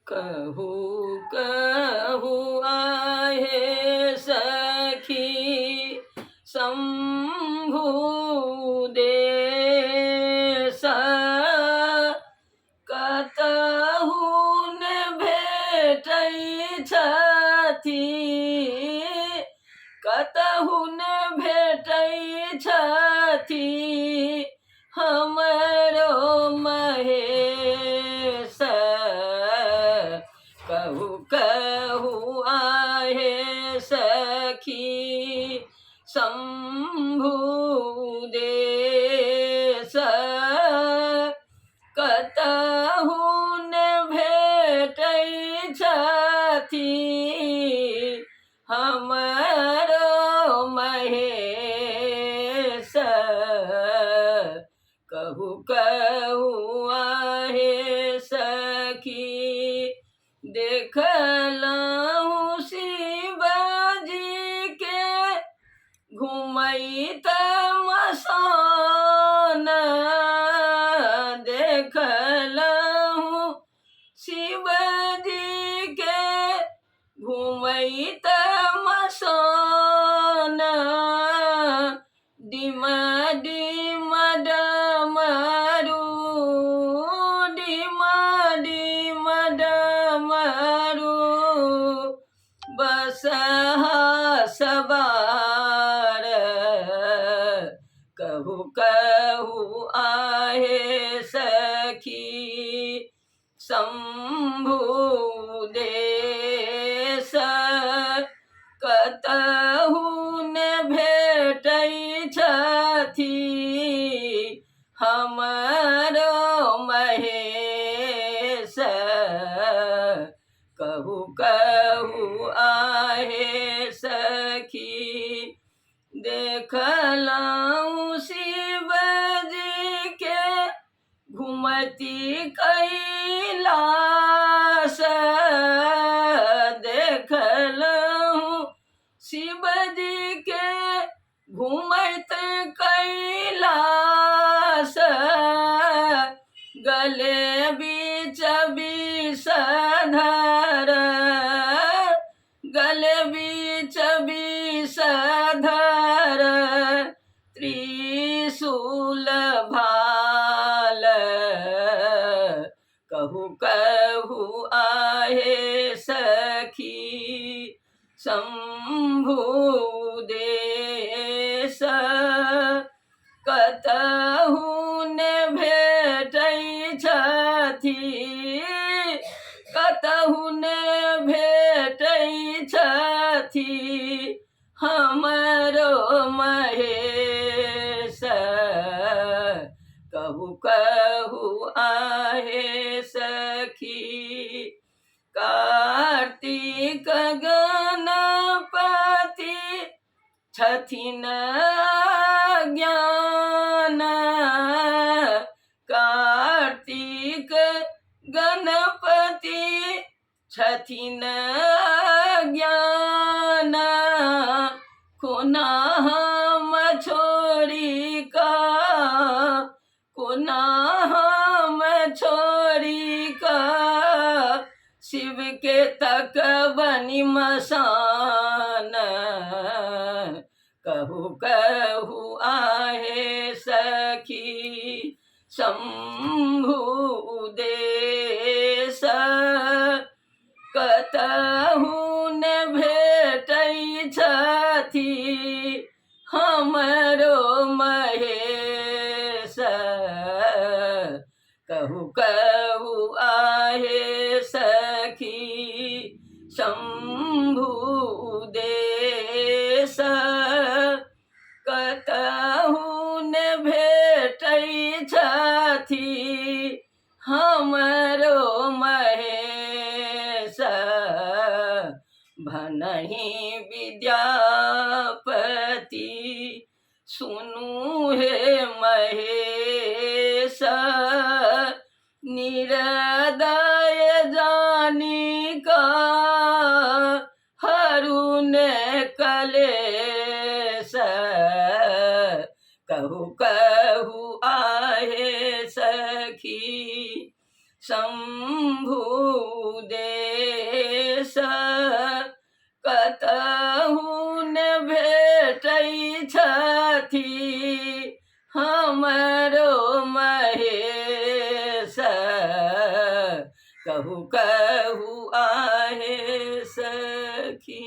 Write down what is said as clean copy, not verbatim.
कहू कहू आहे सखी शंभु देश कतहु ने भेटै छथि कतहु ने भेटै छथि हमरो महेश कहू कहू आहे सखी शंभु देश कतहु ने भेटै छथि हमरो महेश कहू कहू आहे सखी देखलहुँ शिवजी के घुमैत मसान देखलहुँ शिवजी के घुमैत मसान डिम डिम डमरू डिम डिम डमरू बसहा सवार कहू कहू आहे सखी शंभु देश कतहु ने भेटै छथि हमरो महेश कहू कहू आहे सखी देखलहुँ शिवजी के घुमती कैलाश देखलहुँ शिवजी के घुमत कैलाश गले बीच विषधर गले बीच विषधर त्रिशूल भाल कहू कहू आहे सखी शंभु देश कतहु ने भेटै छथि कतहु ने भेटै छथि हमरो महेश कहू कहू आहे सखी कार्तिक गणपति छथिन ज्ञान कार्तिक गणपति छथिन ज्ञान कोना हम छोड़ी का कोना हम छोड़ी का शिव के तक बनी मसान कहू कहू आहे सखी शंभु देश कतहु ने भेटै छथि हमरो महेश कहू कहू आहे सखी शंभु देश कतहु ने भेटै छथि हमरो महेश भनहि विद्यापति सुनु हे महेश निरदय जानी का हरुण कलेश कहू कहू आहे सखी शंभु दे कहू ने भेटै छथि हमरो महेश कहू कहू आहे सखी।